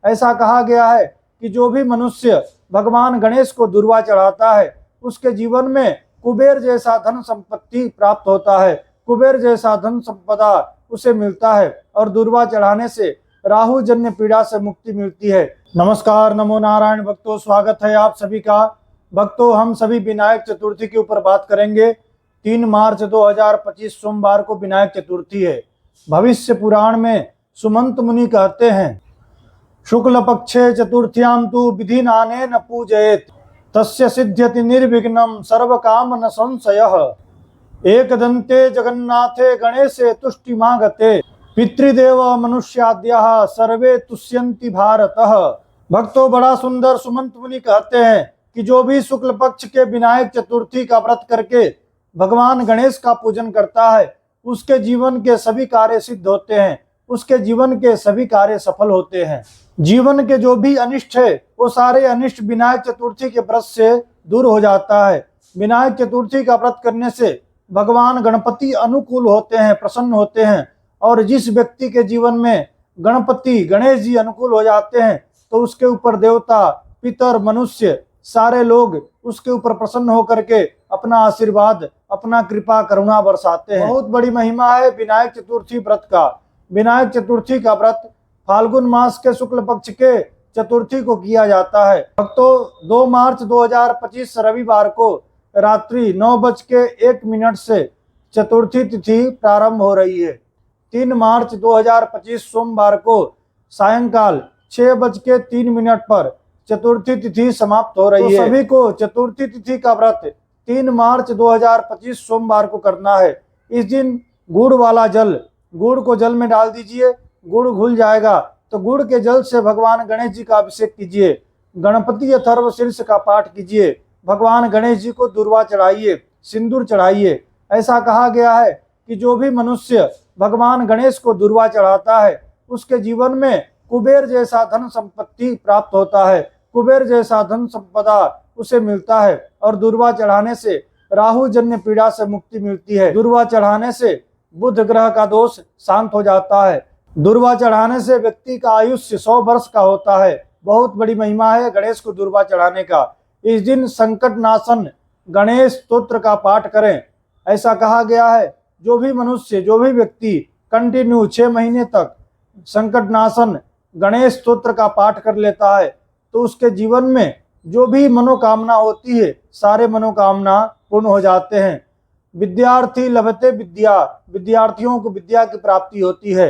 ऐसा कहा गया है कि जो भी मनुष्य भगवान गणेश को दुर्वा चढ़ाता है उसके जीवन में कुबेर जैसा धन संपत्ति प्राप्त होता है, कुबेर जैसा धन संपदा उसे मिलता है और दुर्वा चढ़ाने से राहु जन्य पीड़ा से मुक्ति मिलती है। नमस्कार, नमो नारायण भक्तों, स्वागत है आप सभी का। भक्तों, हम सभी विनायक चतुर्थी के ऊपर बात करेंगे। 3 मार्च 2025 सोमवार को विनायक चतुर्थी है। भविष्य पुराण में सुमंत मुनि कहते हैं, शुक्ल पक्षे चतुर्थ्यां तु विधिनानेन पूजयेत् तस्य सिद्ध्यति निर्विघ्नं सर्व काम न संशयः। एकदन्ते जगन्नाथे गणेशे तुष्टिमागते पितृदेव मनुष्याद्यः सर्वे तुष्यन्ति भारतः। भक्तों, बड़ा सुंदर सुमंत मुनि कहते हैं कि जो भी शुक्ल पक्ष के विनायक चतुर्थी का व्रत करके भगवान गणेश का पूजन करता है उसके जीवन के सभी कार्य सिद्ध होते हैं, उसके जीवन के सभी कार्य सफल होते हैं। जीवन के जो भी अनिष्ट है वो सारे अनिष्ट विनायक चतुर्थी के व्रत से दूर हो जाता है। विनायक चतुर्थी का व्रत करने से भगवान गणपति अनुकूल होते हैं, प्रसन्न होते हैं, और जिस व्यक्ति के जीवन में गणपति गणेश जी अनुकूल हो जाते हैं तो उसके ऊपर देवता, पितर, मनुष्य सारे लोग उसके ऊपर प्रसन्न होकर के अपना आशीर्वाद, अपना कृपा करुणा बरसाते हैं। बहुत बड़ी महिमा है विनायक चतुर्थी व्रत का। विनायक चतुर्थी का व्रत फाल्गुन मास के शुक्ल पक्ष के चतुर्थी को किया जाता है। भक्तों, 2 मार्च 2025 रविवार को रात्रि 9:01 से चतुर्थी तिथि प्रारंभ हो रही है। 3 मार्च 2025 सोमवार को सायंकाल 6:03 पर चतुर्थी तिथि समाप्त हो रही है। तो सभी को चतुर्थी तिथि का व्रत 3 मार्च 2025 सोमवार को करना है। इस दिन गुड़ वाला जल, गुड़ को जल में डाल दीजिए, गुड़ घुल जाएगा तो गुड़ के जल से भगवान गणेश जी का अभिषेक कीजिए, गणपति अथर्व शीर्ष का पाठ कीजिए, भगवान गणेश जी को दुर्वा चढ़ाइए, सिंदूर चढ़ाइए। ऐसा कहा गया है कि जो भी मनुष्य भगवान गणेश को दुर्वा चढ़ाता है उसके जीवन में कुबेर जैसा धन संपत्ति प्राप्त होता है, कुबेर जैसा धन संपदा उसे मिलता है और दुर्वा चढ़ाने से राहु जन्य पीड़ा से मुक्ति मिलती है। दुर्वा चढ़ाने से बुध ग्रह का दोष शांत हो जाता है। दुर्वा चढ़ाने से व्यक्ति का आयुष्य 100 वर्ष का होता है। बहुत बड़ी महिमा है गणेश को दुर्वा चढ़ाने का। इस दिन संकट नाशन गणेश स्तोत्र का पाठ करें। ऐसा कहा गया है जो भी मनुष्य, जो भी व्यक्ति कंटिन्यू 6 महीने तक संकट नाशन गणेश स्तोत्र का पाठ कर लेता है तो उसके जीवन में जो भी मनोकामना होती है सारे मनोकामना पूर्ण हो जाते हैं। विद्यार्थी लभते विद्या, विद्यार्थियों को विद्या की प्राप्ति होती है।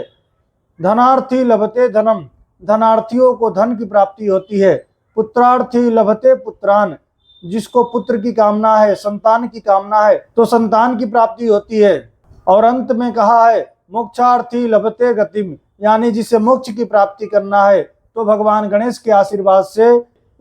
धनार्थी लभते धनम, धनार्थियों को धन की प्राप्ति होती है। पुत्रार्थी लभते पुत्रान, जिसको पुत्र की कामना है, संतान की कामना है तो संतान की प्राप्ति होती है। और अंत में कहा है मोक्षार्थी लभते गतिम, यानी जिसे मोक्ष की प्राप्ति करना है तो भगवान गणेश के आशीर्वाद से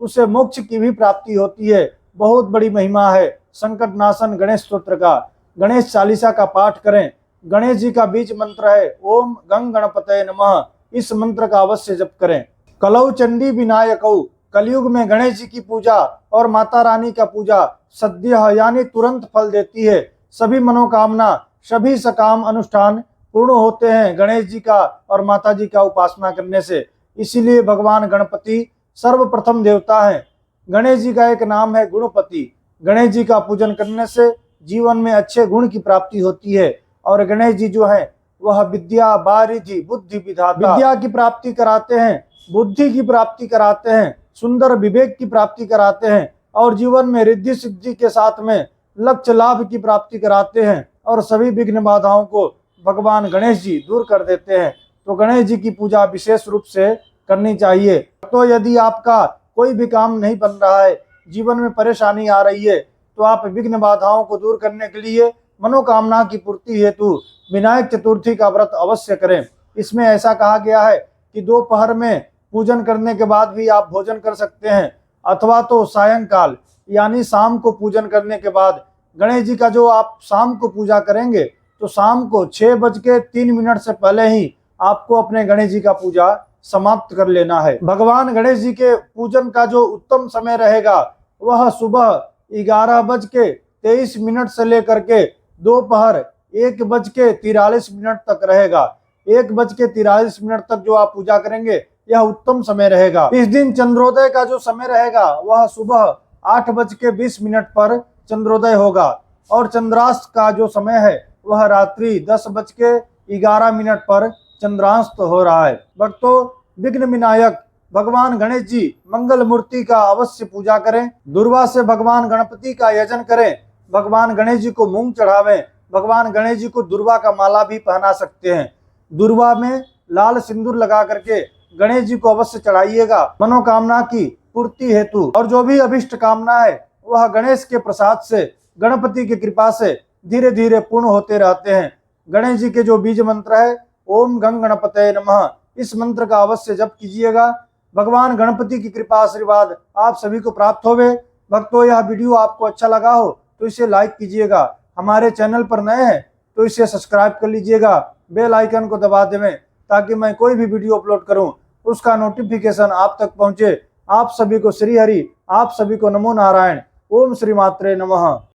उसे मोक्ष की भी प्राप्ति होती है। बहुत बड़ी महिमा है संकट नाशन गणेश स्तोत्र का। गणेश चालीसा का पाठ करें। गणेश जी का बीज मंत्र है ओम गंग गणपतये नमः। इस मंत्र का अवश्य जप करें। कलौ चंडी विनायकौ, कलयुग में गणेश जी की पूजा और माता रानी का पूजा सद्यः यानी तुरंत फल देती है। सभी मनोकामना, सभी सकाम अनुष्ठान पूर्ण होते हैं गणेश जी का और माता जी का उपासना करने से। इसीलिए भगवान गणपति सर्वप्रथम देवता है। गणेश जी का एक नाम है गुणपति। गणेश जी का पूजन करने से जीवन में अच्छे गुण की प्राप्ति होती है और गणेश जी जो है वह विद्या वारिधि बुद्धि विधाता, विद्या की प्राप्ति कराते हैं, बुद्धि की प्राप्ति कराते हैं, सुंदर विवेक की प्राप्ति कराते हैं और जीवन में रिद्धि सिद्धि के साथ में लक्ष्य लाभ की प्राप्ति कराते हैं और सभी विघ्न बाधाओं को भगवान गणेश जी दूर कर देते हैं। तो गणेश जी की पूजा विशेष रूप से करनी चाहिए। तो यदि आपका कोई भी काम नहीं बन रहा है, जीवन में परेशानी आ रही है तो आप विघ्न बाधाओं को दूर करने के लिए मनोकामना की पूर्ति हेतु विनायक चतुर्थी का व्रत अवश्य करें। इसमें ऐसा कहा गया है कि दोपहर में पूजन करने के बाद भी आप भोजन कर सकते हैं अथवा तो सायंकाल यानी शाम को पूजन करने के बाद। गणेश जी का जो आप शाम को पूजा करेंगे तो शाम को 6:03 से पहले ही आपको अपने गणेश जी का पूजा समाप्त कर लेना है। भगवान गणेश जी के पूजन का जो उत्तम समय रहेगा वह सुबह 11:23 से लेकर के दोपहर 1:43 तक रहेगा। 1:43 तक जो आप पूजा करेंगे यह उत्तम समय रहेगा। इस दिन चंद्रोदय का जो समय रहेगा वह सुबह 8:20 पर चंद्रोदय होगा और चंद्रास्त का जो समय है वह रात्रि 10:11 पर चंद्रास्त हो रहा है। भक्तों, विघ्न विनायक भगवान गणेश जी मंगल मूर्ति का अवश्य पूजा करें। दुर्वा से भगवान गणपति का यजन करें। भगवान गणेश जी को मूंग चढ़ावें। भगवान गणेश जी को दुर्वा का माला भी पहना सकते हैं। दुर्वा में लाल सिंदूर लगा करके गणेश जी को अवश्य चढ़ाइएगा मनोकामना की पूर्ति हेतु। और जो भी अभिष्ट कामना है वह गणेश के प्रसाद से, गणपति की कृपा से धीरे धीरे पूर्ण होते रहते हैं। गणेश जी के जो बीज मंत्र है ओम गंग गणपतये नमः, इस मंत्र का अवश्य जप कीजिएगा। भगवान गणपति की कृपा आशीर्वाद आप सभी को प्राप्त होवे। भक्तों, यह वीडियो आपको अच्छा लगा हो तो इसे लाइक कीजिएगा। हमारे चैनल पर नए हैं तो इसे सब्सक्राइब कर लीजिएगा। बेल आइकन को दबा देवें ताकि मैं कोई भी वीडियो अपलोड करूं उसका नोटिफिकेशन आप तक पहुंचे। आप सभी को श्री हरि, आप सभी को नमो नारायण। ओम श्री मात्रे नमः।